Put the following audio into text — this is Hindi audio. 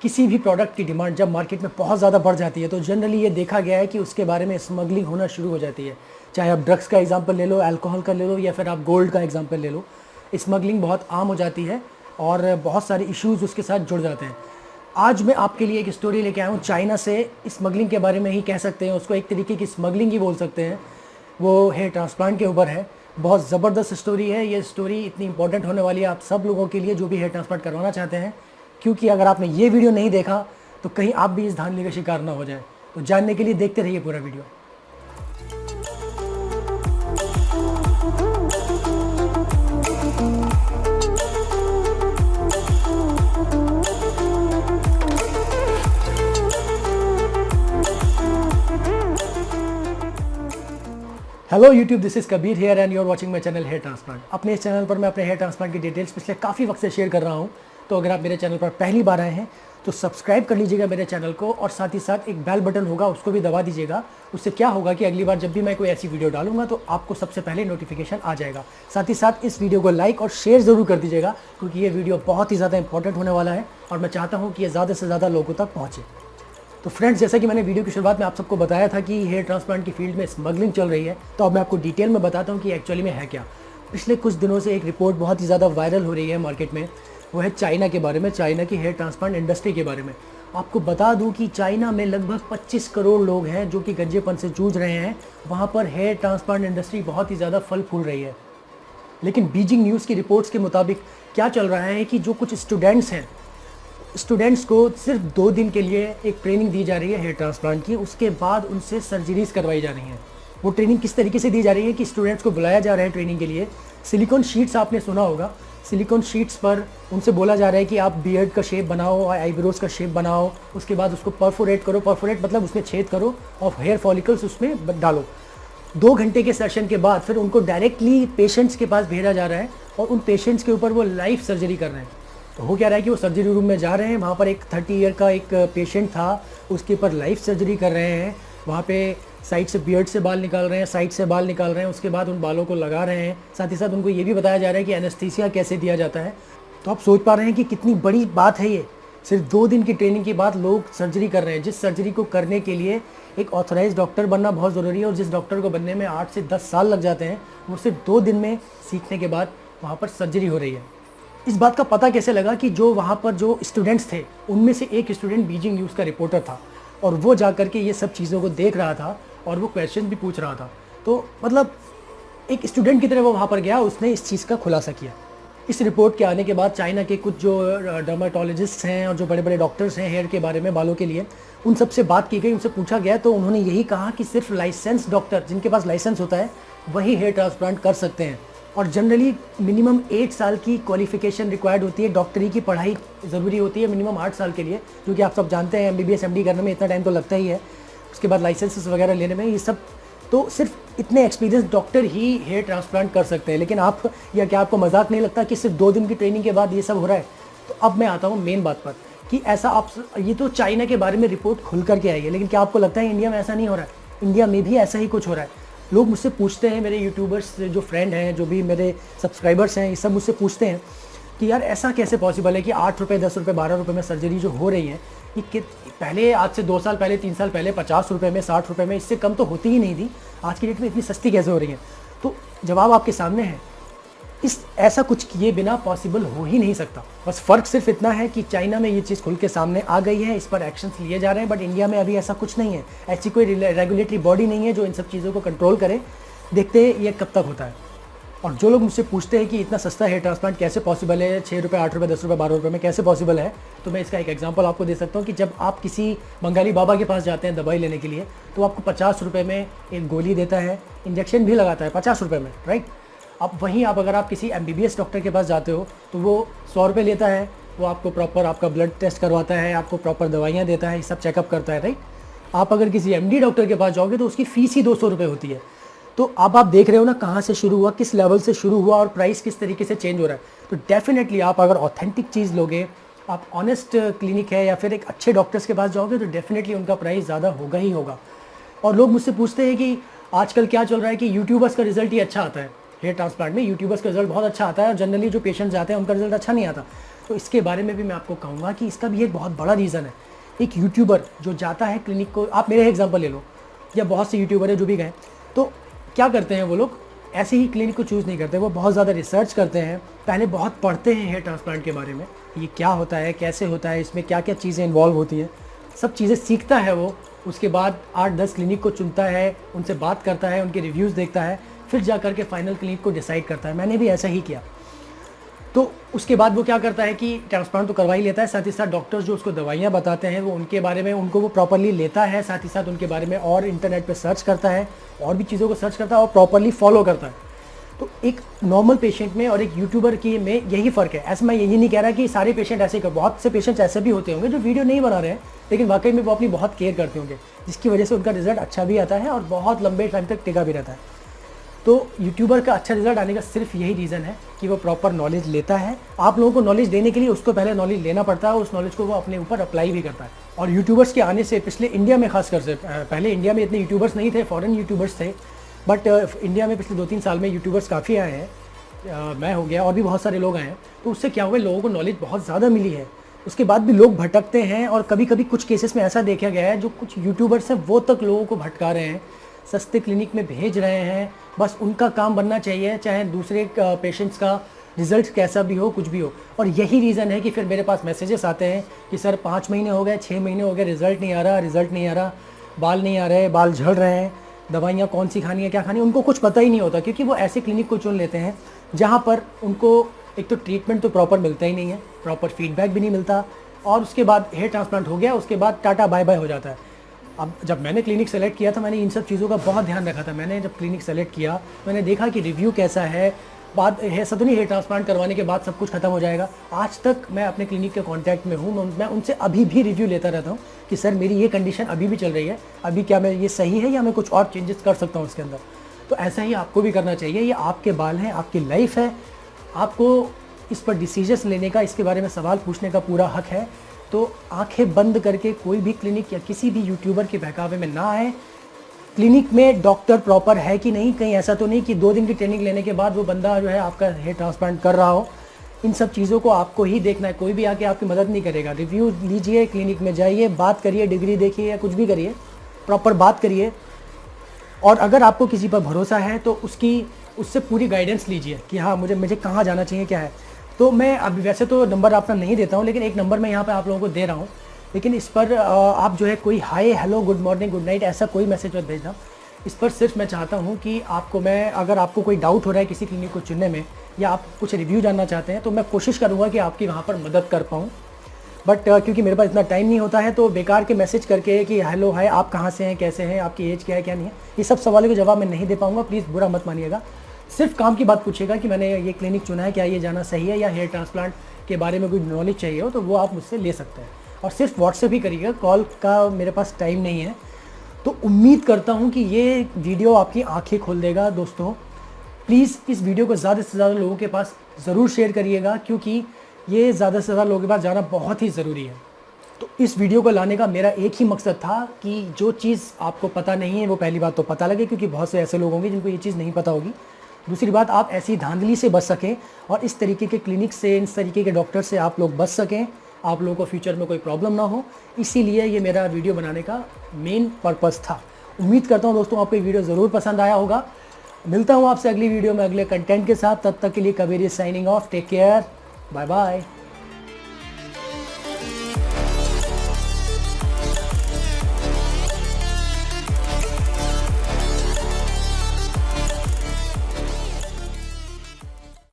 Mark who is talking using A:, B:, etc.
A: किसी भी प्रोडक्ट की डिमांड जब मार्केट में बहुत ज़्यादा बढ़ जाती है तो जनरली ये देखा गया है कि उसके बारे में स्मगलिंग होना शुरू हो जाती है। चाहे आप ड्रग्स का एग्जांपल ले लो, अल्कोहल का ले लो, या फिर आप गोल्ड का एग्जांपल ले लो। स्मगलिंग बहुत आम हो जाती है और बहुत सारे इश्यूज़ उसके साथ जुड़ जाते हैं। आज मैं आपके लिए एक स्टोरी लेके आया हूँ चाइना से। स्मगलिंग के बारे में ही कह सकते हैं, उसको एक तरीके की स्मगलिंग ही बोल सकते हैं। वो हेयर ट्रांसप्लांट के ऊपर है। बहुत ज़बरदस्त स्टोरी है। ये स्टोरी इतनी इंपॉर्टेंट होने वाली है आप सब लोगों के लिए जो भी हेयर ट्रांसप्लांट करवाना चाहते हैं, क्योंकि अगर आपने ये वीडियो नहीं देखा तो कहीं आप भी इस धांधली का शिकार ना हो जाए। तो जानने के लिए देखते रहिए पूरा video. Hello YouTube, this is Kabir here and you are watching my channel hair transplant. अपने इस चैनल पर मैं अपने हेयर ट्रांसप्लांट की डिटेल्स पिछले काफ़ी वक्त से शेयर कर रहा हूँ। तो अगर आप मेरे चैनल पर पहली बार आए हैं तो सब्सक्राइब कर लीजिएगा मेरे चैनल को, और साथ ही साथ एक बेल बटन होगा उसको भी दबा दीजिएगा। उससे क्या होगा कि अगली बार जब भी मैं कोई ऐसी वीडियो डालूंगा तो आपको सबसे पहले नोटिफिकेशन आ जाएगा। साथ ही साथ इस वीडियो को लाइक और शेयर ज़रूर कर दीजिएगा, क्योंकि ये वीडियो बहुत ही ज़्यादा इंपॉर्टेंट होने वाला है और मैं चाहता हूँ कि ये ज़्यादा से ज़्यादा लोगों तक पहुँचे। तो फ्रेंड्स, जैसा कि मैंने वीडियो की शुरुआत में आप सबको बताया था कि हेयर ट्रांसप्लांट की फील्ड में स्मगलिंग चल रही है, तो अब मैं आपको डिटेल में बताता हूँ कि एक्चुअली में है क्या। पिछले कुछ दिनों से एक रिपोर्ट बहुत ही ज़्यादा वायरल हो रही है मार्केट में, वो है चाइना के बारे में, चाइना की हेयर ट्रांसप्लांट इंडस्ट्री के बारे में। आपको बता दूं कि चाइना में लगभग 25 करोड़ लोग हैं जो कि गंजेपन से जूझ रहे हैं। वहाँ पर हेयर ट्रांसप्लांट इंडस्ट्री बहुत ही ज़्यादा फल फूल रही है। लेकिन बीजिंग न्यूज़ की रिपोर्ट्स के मुताबिक क्या चल रहा है कि जो कुछ स्टूडेंट्स हैं, स्टूडेंट्स को सिर्फ 2 दिन के लिए एक ट्रेनिंग दी जा रही है हेयर ट्रांसप्लांट की। उसके बाद उनसे सर्जरीज करवाई जा रही हैं। वो ट्रेनिंग किस तरीके से दी जा रही है कि स्टूडेंट्स को बुलाया जा रहा है ट्रेनिंग के लिए। सिलिकॉन शीट्स आपने सुना होगा, सिलिकॉन शीट्स पर उनसे बोला जा रहा है कि आप बियर्ड का शेप बनाओ, आईब्रोज का शेप बनाओ, उसके बाद उसको परफोरेट करो। परफोरेट मतलब उसमें छेद करो और हेयर फॉलिकल्स उसमें डालो। 2 घंटे के सेशन के बाद फिर उनको डायरेक्टली पेशेंट्स के पास भेजा जा रहा है और उन पेशेंट्स के ऊपर वो लाइव सर्जरी कर रहे हैं। तो हो क्या रहा है कि वो सर्जरी रूम में जा रहे हैं, वहाँ पर एक 30 ईयर का एक पेशेंट था, उसके ऊपर लाइव सर्जरी कर रहे हैं। वहाँ पे साइड से बियर्ड से बाल निकाल रहे हैं, साइड से बाल निकाल रहे हैं, उसके बाद उन बालों को लगा रहे हैं। साथ ही साथ उनको ये भी बताया जा रहा है कि एनेस्थीसिया कैसे दिया जाता है। तो आप सोच पा रहे हैं कि कितनी बड़ी बात है ये। सिर्फ 2 दिन की ट्रेनिंग के बाद लोग सर्जरी कर रहे हैं, जिस सर्जरी को करने के लिए एक ऑथराइज डॉक्टर बनना बहुत ज़रूरी है, और जिस डॉक्टर को बनने में 8 से 10 साल लग जाते हैं, वो सिर्फ 2 दिन में सीखने के बाद वहाँ पर सर्जरी हो रही है। इस बात का पता कैसे लगा कि जो वहाँ पर जो स्टूडेंट्स थे उनमें से एक स्टूडेंट बीजिंग न्यूज़ का रिपोर्टर था, और वो जा कर के ये सब चीज़ों को देख रहा था और वो क्वेश्चन भी पूछ रहा था। तो मतलब एक स्टूडेंट की तरह वो वहाँ पर गया, उसने इस चीज़ का खुलासा किया। इस रिपोर्ट के आने के बाद चाइना के कुछ जो डर्माटोलॉजिस्ट हैं और जो बड़े बड़े डॉक्टर्स हैं हेयर के बारे में, बालों के लिए, उन सब से बात की गई, उनसे पूछा गया, तो उन्होंने यही कहा कि सिर्फ लाइसेंस डॉक्टर, जिनके पास लाइसेंस होता है, वही हेयर ट्रांसप्लांट कर सकते हैं। और जनरली मिनिमम 8 साल की क्वालिफिकेशन रिक्वायर्ड होती है, डॉक्टरी की पढ़ाई ज़रूरी होती है मिनिमम 8 साल के लिए, जो कि आप सब जानते हैं MBBS MD करने में इतना टाइम तो लगता ही है। उसके बाद लाइसेंसेस वगैरह लेने में ये सब, तो सिर्फ इतने एक्सपीरियंस डॉक्टर ही हेयर ट्रांसप्लांट कर सकते हैं। लेकिन आप, या क्या आपको मजाक नहीं लगता कि सिर्फ 2 दिन की ट्रेनिंग के बाद ये सब हो रहा है? तो अब मैं आता हूँ मेन बात पर कि ऐसा आप, ये तो चाइना के बारे में रिपोर्ट खुल करके आई है, लेकिन क्या आपको लगता है इंडिया में ऐसा नहीं हो रहा है? इंडिया में भी ऐसा ही कुछ हो रहा है। लोग मुझसे पूछते हैं, मेरे यूट्यूबर्स जो फ्रेंड हैं, जो भी मेरे सब्सक्राइबर्स हैं, ये सब मुझसे पूछते हैं कि यार ऐसा कैसे पॉसिबल है कि 8 रुपये, 10 रुपये, 12 रुपये में सर्जरी जो हो रही है, ये पहले, आज से 2 साल पहले, 3 साल पहले 50 रुपये में, 60 रुपये में, इससे कम तो होती ही नहीं थी। आज की डेट में इतनी सस्ती कैसे हो रही है? तो जवाब आपके सामने है, इस ऐसा कुछ किए बिना पॉसिबल हो ही नहीं सकता। बस फ़र्क सिर्फ इतना है कि चाइना में ये चीज़ खुल के सामने आ गई है, इस पर एक्शंस लिए जा रहे हैं, बट इंडिया में अभी ऐसा कुछ नहीं है। ऐसी कोई रेगुलेटरी बॉडी नहीं है जो इन सब चीज़ों को कंट्रोल करे। देखते हैं ये कब तक होता है। और जो लोग मुझसे पूछते हैं कि इतना सस्ता हेयर ट्रांसप्लांट कैसे पॉसिबल है, 6 रुपये, 8 रुपये, 10 रुपये, 12 रुपये में कैसे पॉसिबल है, तो मैं इसका एक एग्जांपल आपको दे सकता हूँ कि जब आप किसी बंगाली बाबा के पास जाते हैं दवाई लेने के लिए, तो आपको 50 रुपये में एक गोली देता है, इंजेक्शन भी लगाता है 50 रुपये में, राइट। अब वहीं आप अगर आप किसी MBBS डॉक्टर के पास जाते हो तो वो 100 रुपये लेता है, वो आपको प्रॉपर आपका ब्लड टेस्ट करवाता है, आपको प्रॉपर दवाइयाँ देता है, ये सब चेकअप करता है, राइट। आप अगर किसी MD डॉक्टर के पास जाओगे तो उसकी फ़ीस ही 200 रुपये होती है। तो अब आप देख रहे हो ना कहाँ से शुरू हुआ, किस लेवल से शुरू हुआ और प्राइस किस तरीके से चेंज हो रहा है। तो डेफिनेटली आप अगर ऑथेंटिक चीज़ लोगे, आप ऑनेस्ट क्लिनिक है या फिर एक अच्छे डॉक्टर्स के पास जाओगे, तो डेफिनेटली उनका प्राइस ज़्यादा होगा ही होगा। और लोग मुझसे पूछते हैं कि आजकल क्या चल रहा है कि यूट्यूबर्स का रिजल्ट ही अच्छा आता है हेयर ट्रांसप्लांट में, यूट्यूबर्स का रिजल्ट बहुत अच्छा आता है और जनरली जो पेशेंट्स जाते हैं उनका रिजल्ट अच्छा नहीं आता। तो इसके बारे में भी मैं आपको कहूँगा कि इसका भी एक बहुत बड़ा रीज़न है। एक यूट्यूबर जो जाता है क्लिनिक को, आप मेरे एग्जांपल ले लो, या बहुत से यूट्यूबर है जो भी गए, तो क्या करते हैं वो लोग, ऐसे ही क्लिनिक को चूज़ नहीं करते, वो बहुत ज़्यादा रिसर्च करते हैं, पहले बहुत पढ़ते हैं हेयर ट्रांसप्लांट के बारे में, ये क्या होता है, कैसे होता है, इसमें क्या क्या चीज़ें इन्वॉल्व होती हैं, सब चीज़ें सीखता है वो। उसके बाद 8-10 क्लिनिक को चुनता है, उनसे बात करता है, उनके रिव्यूज़ देखता है, फिर जा कर के फाइनल क्लिनिक को डिसाइड करता है। मैंने भी ऐसा ही किया। तो उसके बाद वो क्या करता है कि ट्रांसप्लांट तो करवा ही लेता है, साथ ही साथ डॉक्टर्स जो उसको दवाइयाँ बताते हैं वो उनके बारे में उनको वो प्रॉपरली लेता है, साथ ही साथ उनके बारे में और इंटरनेट पे सर्च करता है, और भी चीज़ों को सर्च करता है और प्रॉपरली फॉलो करता है। तो एक नॉर्मल पेशेंट में और एक यूट्यूबर की में यही फ़र्क है। ऐसा मैं यही नहीं कह रहा कि सारे पेशेंट ऐसे कर, बहुत से पेशेंट्स ऐसे भी होते होंगे जो वीडियो नहीं बना रहे हैं, लेकिन वाकई में वो अपनी बहुत केयर करते होंगे, जिसकी वजह से उनका रिजल्ट अच्छा भी आता है और बहुत लंबे टाइम तक टिका भी रहता है। तो यूट्यूबर का अच्छा रिजल्ट आने का सिर्फ यही रीज़न है कि वो प्रॉपर नॉलेज लेता है। आप लोगों को नॉलेज देने के लिए उसको पहले नॉलेज लेना पड़ता है, उस नॉलेज को वो अपने ऊपर अप्लाई भी करता है। और यूट्यूबर्स के आने से पिछले इंडिया में खासकर से, पहले इंडिया में इतने यूट्यूबर्स नहीं थे, फॉरेन यूट्यूबर्स थे, बट इंडिया में पिछले 2-3 साल में यूट्यूबर्स काफ़ी आए हैं। मैं हो गया और भी बहुत सारे लोग आए हैं। तो उससे क्या हुआ, लोगों को नॉलेज बहुत ज़्यादा मिली है। उसके बाद भी लोग भटकते हैं, और कभी कभी कुछ केसेस में ऐसा देखा गया है जो कुछ यूट्यूबर्स हैं वो तक लोगों को भटका रहे हैं, सस्ते क्लिनिक में भेज रहे हैं, बस उनका काम बनना चाहिए, चाहे दूसरे पेशेंट्स का रिज़ल्ट कैसा भी हो, कुछ भी हो। और यही रीज़न है कि फिर मेरे पास मैसेजेस आते हैं कि सर 5 महीने हो गए, 6 महीने हो गए, रिज़ल्ट नहीं आ रहा, बाल नहीं आ रहे, बाल झड़ रहे हैं, दवाइयाँ कौन सी खानी है, क्या खानी है, उनको कुछ पता ही नहीं होता, क्योंकि वो ऐसे क्लिनिक को चुन लेते हैं जहाँ पर उनको एक तो ट्रीटमेंट तो प्रॉपर मिलता ही नहीं है, प्रॉपर फीडबैक भी नहीं मिलता, और उसके बाद हेयर ट्रांसप्लांट हो गया, उसके बाद टाटा बाय बाय हो जाता है। अब जब मैंने क्लिनिक सेलेक्ट किया था, मैंने इन सब चीज़ों का बहुत ध्यान रखा था। मैंने जब क्लिनिक सेलेक्ट किया, मैंने देखा कि रिव्यू कैसा है, बात ऐसा तो नहीं हेयर ट्रांसप्लांट करवाने के बाद सब कुछ खत्म हो जाएगा। आज तक मैं अपने क्लिनिक के कांटेक्ट में हूँ, मैं उनसे अभी भी रिव्यू लेता रहता हूँ कि सर मेरी ये कंडीशन अभी भी चल रही है, अभी क्या मैं ये सही है या मैं कुछ और चेंजेस कर सकता हूँ उसके अंदर। तो ऐसा ही आपको भी करना चाहिए। ये आपके बाल हैं, आपकी लाइफ है, आपको इस पर डिसीजन लेने का, इसके बारे में सवाल पूछने का पूरा हक है। तो आंखें बंद करके कोई भी क्लिनिक या किसी भी यूट्यूबर के बहकावे में ना आए। क्लिनिक में डॉक्टर प्रॉपर है कि नहीं, कहीं ऐसा तो नहीं कि 2 दिन की ट्रेनिंग लेने के बाद वो बंदा जो है आपका हेयर ट्रांसप्लांट कर रहा हो। इन सब चीज़ों को आपको ही देखना है, कोई भी आके आपकी मदद नहीं करेगा। रिव्यू लीजिए, क्लिनिक में जाइए, बात करिए, डिग्री देखिए या कुछ भी करिए, प्रॉपर बात करिए। और अगर आपको किसी पर भरोसा है तो उससे पूरी गाइडेंस लीजिए कि हाँ मुझे कहाँ जाना चाहिए, क्या है। तो मैं अभी वैसे तो नंबर आपका नहीं देता हूँ, लेकिन एक नंबर मैं यहाँ पे आप लोगों को दे रहा हूँ, लेकिन इस पर आप जो है कोई hi, hello, good morning, good night ऐसा कोई मैसेज मत भेजना। इस पर सिर्फ मैं चाहता हूँ कि अगर आपको कोई डाउट हो रहा है किसी क्लिनिक को चुनने में, या आप कुछ रिव्यू जानना चाहते हैं, तो मैं कोशिश करूँगा कि आपकी वहाँ पर मदद कर पाऊँ। बट क्योंकि मेरे पास इतना टाइम नहीं होता है, तो बेकार के मैसेज करके कि हेलो हाय, आप कहाँ से हैं, कैसे हैं, आपकी एज क्या है, क्या नहीं है, ये सब सवालों के जवाब मैं नहीं दे पाऊँगा। प्लीज़ बुरा मत मानिएगा। सिर्फ काम की बात पूछिएगा कि मैंने ये क्लिनिक चुना है, क्या ये जाना सही है, या हेयर ट्रांसप्लांट के बारे में कोई नॉलेज चाहिए हो तो वो आप मुझसे ले सकते हैं। और सिर्फ व्हाट्सएप ही करिएगा, कॉल का मेरे पास टाइम नहीं है। तो उम्मीद करता हूँ कि ये वीडियो आपकी आंखें खोल देगा। दोस्तों प्लीज़ इस वीडियो को ज़्यादा से ज़्यादा लोगों के पास ज़रूर शेयर करिएगा, क्योंकि ये ज़्यादा से ज़्यादा लोगों के पास जाना बहुत ही ज़रूरी है। तो इस वीडियो को लाने का मेरा एक ही मकसद था कि जो चीज़ आपको पता नहीं है वो पहली बात तो पता लगे, क्योंकि बहुत से ऐसे लोग होंगे जिनको ये चीज़ नहीं पता होगी। दूसरी बात, आप ऐसी धांधली से बच सकें और इस तरीके के क्लिनिक से, इस तरीके के डॉक्टर से आप लोग बच सकें, आप लोगों को फ्यूचर में कोई प्रॉब्लम ना हो। इसीलिए ये मेरा वीडियो बनाने का मेन पर्पस था। उम्मीद करता हूँ दोस्तों आपको ये वीडियो ज़रूर पसंद आया होगा। मिलता हूँ आपसे अगली वीडियो में अगले कंटेंट के साथ। तब तक के लिए Kabir is signing off. Take care, bye bye.